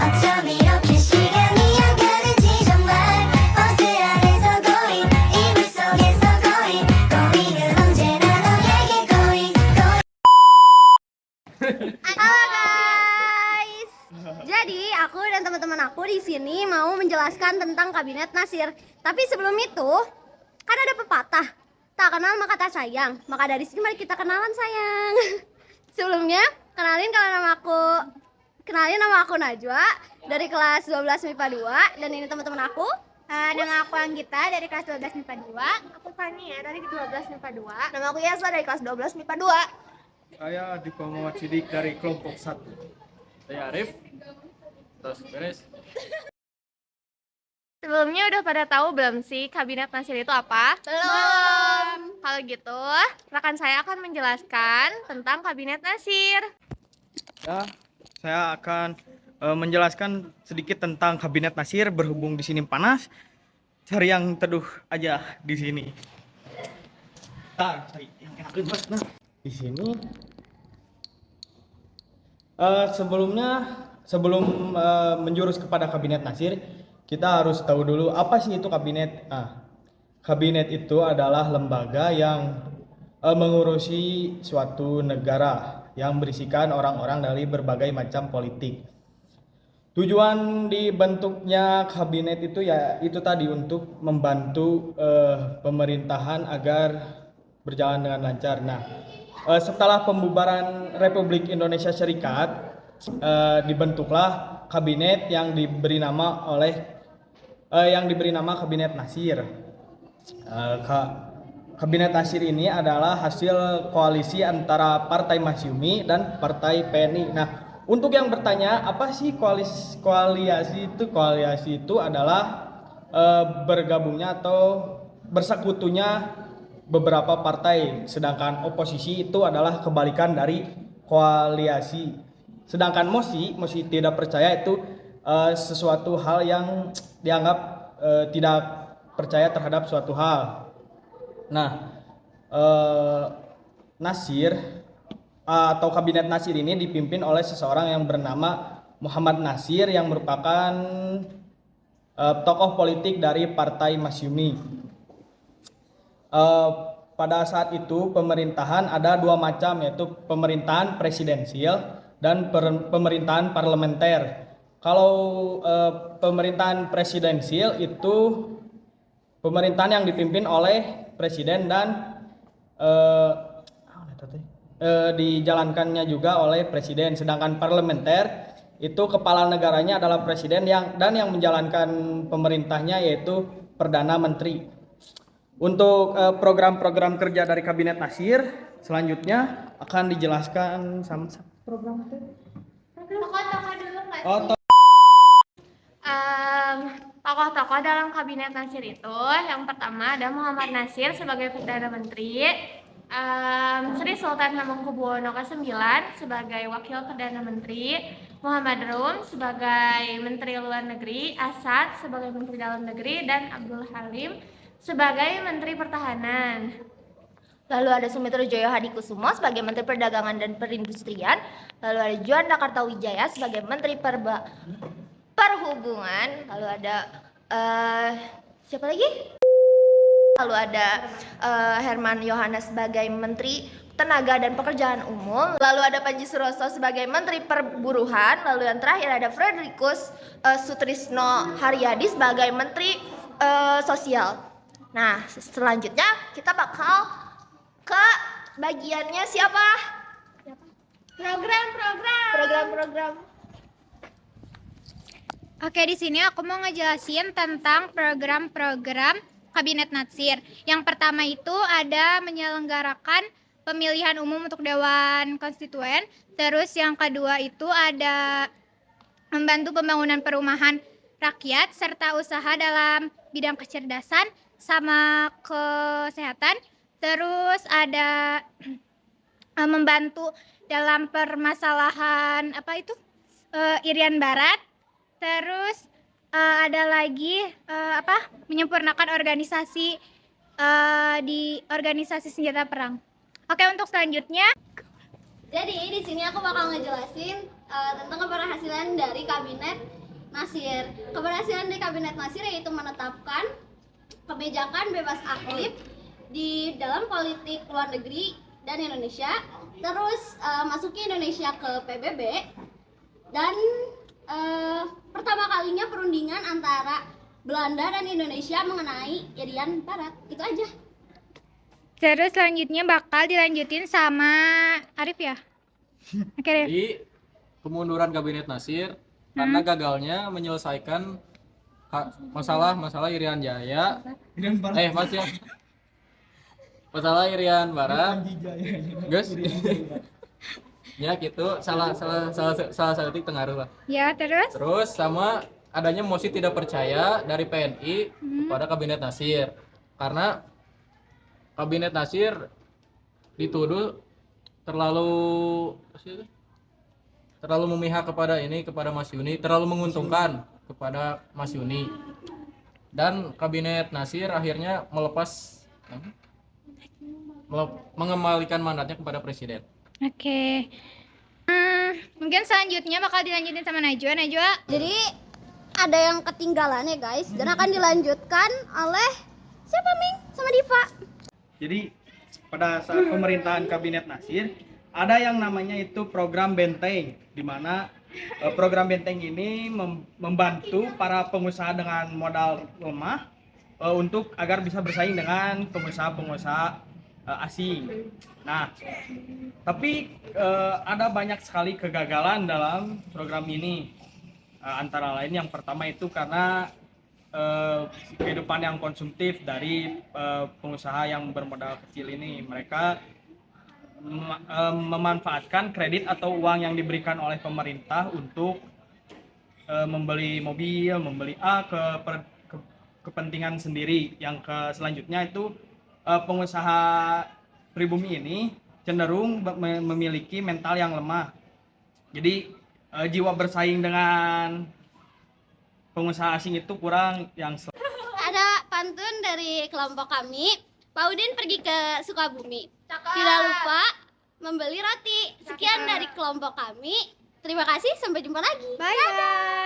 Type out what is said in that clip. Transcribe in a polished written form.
어쩜 이렇게 시간이 안 가는지 정말 버스 안에서 고인 이불 속에서 고인 고인은 언제나 너에게 고인 Halo guys. Jadi aku dan teman-teman aku di sini mau menjelaskan tentang Kabinet Nassir. Tapi sebelum itu, kan ada pepatah, tak kenal maka tak sayang. Maka dari sini mari kita kenalan sayang. Sebelumnya, kenalin nama aku Najwa dari kelas 12 MIPA 2 dan ini teman-teman aku. Nama aku Anggita dari kelas 12 MIPA 2. Aku Fania dari 12 MIPA 2. Nama aku Yasa dari kelas 12 MIPA 2. Saya Dipa Muhammad Sidik dari kelompok 1. Saya Arif. Terus beres. Sebelumnya udah pada tahu belum sih Kabinet Nassir itu apa? Belum. Kalau gitu, rekan saya akan menjelaskan tentang Kabinet Nassir. Ya, saya akan menjelaskan sedikit tentang Kabinet Nassir. Berhubung di sini panas, cari yang teduh aja di sini. Cari yang enak banget. Nah, di sini sebelum menjurus kepada Kabinet Nassir, kita harus tahu dulu apa sih itu kabinet. Kabinet itu adalah lembaga yang mengurusi suatu negara yang berisikan orang-orang dari berbagai macam politik. Tujuan dibentuknya kabinet itu ya itu tadi untuk membantu pemerintahan agar berjalan dengan lancar. Nah, setelah pembubaran Republik Indonesia Serikat, dibentuklah kabinet yang diberi nama Kabinet Nassir. Kabinet Nassir ini adalah hasil koalisi antara Partai Masyumi dan Partai PNI. Nah, untuk yang bertanya apa sih koalisi itu? Koalisi itu adalah bergabungnya atau bersekutunya beberapa partai, sedangkan oposisi itu adalah kebalikan dari koalisi. Sedangkan mosi tidak percaya itu sesuatu hal yang dianggap tidak percaya terhadap suatu hal. Nah, Nassir atau Kabinet Nassir ini dipimpin oleh seseorang yang bernama Muhammad Nassir yang merupakan tokoh politik dari Partai Masyumi. Pada saat itu pemerintahan ada dua macam, yaitu pemerintahan presidensial dan pemerintahan parlementer. Kalau pemerintahan presidensial itu pemerintahan yang dipimpin oleh presiden dan dijalankannya juga oleh presiden. Sedangkan parlementer itu kepala negaranya adalah presiden yang menjalankan pemerintahnya yaitu perdana menteri. Untuk program-program kerja dari Kabinet Nassir selanjutnya akan dijelaskan sama program itu. Tokoh-tokoh dulu nggak sih? Oh, Tokoh-tokoh dalam Kabinet Nassir itu yang pertama ada Muhammad Nassir sebagai Perdana Menteri, Sri Sultan Hamengkubuwono ke-9 sebagai Wakil Perdana Menteri, Muhammad Rum sebagai Menteri Luar Negeri, Asad sebagai Menteri Dalam Negeri, dan Abdul Halim sebagai Menteri Pertahanan. Lalu ada Sumitrojoyo Hadikusumo sebagai Menteri Perdagangan dan Perindustrian. Lalu ada Juanda Kartawijaya sebagai Menteri Perhubungan. Lalu ada siapa lagi? Lalu ada Herman Yohanes sebagai Menteri Tenaga dan Pekerjaan Umum. Lalu ada Panji Suroso sebagai Menteri Perburuhan. Lalu yang terakhir ada Frederikus Sutrisno Haryadi sebagai Menteri Sosial. Nah, selanjutnya kita bakal ke bagiannya siapa? Program-program. Oke, di sini aku mau ngejelasin tentang program-program Kabinet Nassir. Yang pertama itu ada menyelenggarakan pemilihan umum untuk Dewan Konstituen. Terus yang kedua itu ada membantu pembangunan perumahan rakyat serta usaha dalam bidang kecerdasan sama kesehatan. Terus ada membantu dalam permasalahan Irian Barat. Terus ada lagi menyempurnakan organisasi di organisasi senjata perang. Oke, untuk selanjutnya Jadi di sini aku bakal ngejelasin tentang keberhasilan dari Kabinet Nasir. Keberhasilan dari Kabinet Nasir yaitu menetapkan kebijakan bebas aktif di dalam politik luar negeri dan Indonesia, terus masuki Indonesia ke PBB, dan pertama kalinya perundingan antara Belanda dan Indonesia mengenai Irian Barat. Itu aja. Terus selanjutnya bakal dilanjutin sama Arif ya. Oke Arif. Jadi kemunduran Kabinet Nasir karena gagalnya menyelesaikan masalah Irian Jaya. Masih masalah Irian Barat. Guys. Ya gitu, salah satu titik tengaruh lah. Ya, terus? Terus sama adanya mosi tidak percaya dari PNI kepada Kabinet Nasir. Karena Kabinet Nasir dituduh terlalu memihak kepada Mas Yuni, terlalu menguntungkan kepada Mas Yuni. Dan Kabinet Nasir akhirnya mengembalikan mandatnya kepada Presiden. Oke. Mungkin selanjutnya bakal dilanjutin sama Najwa. Jadi ada yang ketinggalan ya guys, dan akan dilanjutkan oleh siapa Ming? Sama Diva. Jadi pada saat pemerintahan Kabinet Nasir ada yang namanya itu program Benteng, di mana program Benteng ini membantu para pengusaha dengan modal lemah untuk agar bisa bersaing dengan pengusaha-pengusaha asing. Nah, tapi ada banyak sekali kegagalan dalam program ini. Antara lain yang pertama itu karena kehidupan yang konsumtif dari pengusaha yang bermodal kecil ini. Mereka memanfaatkan kredit atau uang yang diberikan oleh pemerintah untuk membeli mobil, membeli kepentingan sendiri. Yang selanjutnya itu pengusaha pribumi ini cenderung memiliki mental yang lemah. Jadi jiwa bersaing dengan pengusaha asing itu kurang. Yang Ada pantun dari kelompok kami. Pak Udin pergi ke Sukabumi. Tidak lupa membeli roti. Sekian dari kelompok kami. Terima kasih, sampai jumpa lagi. Bye bye.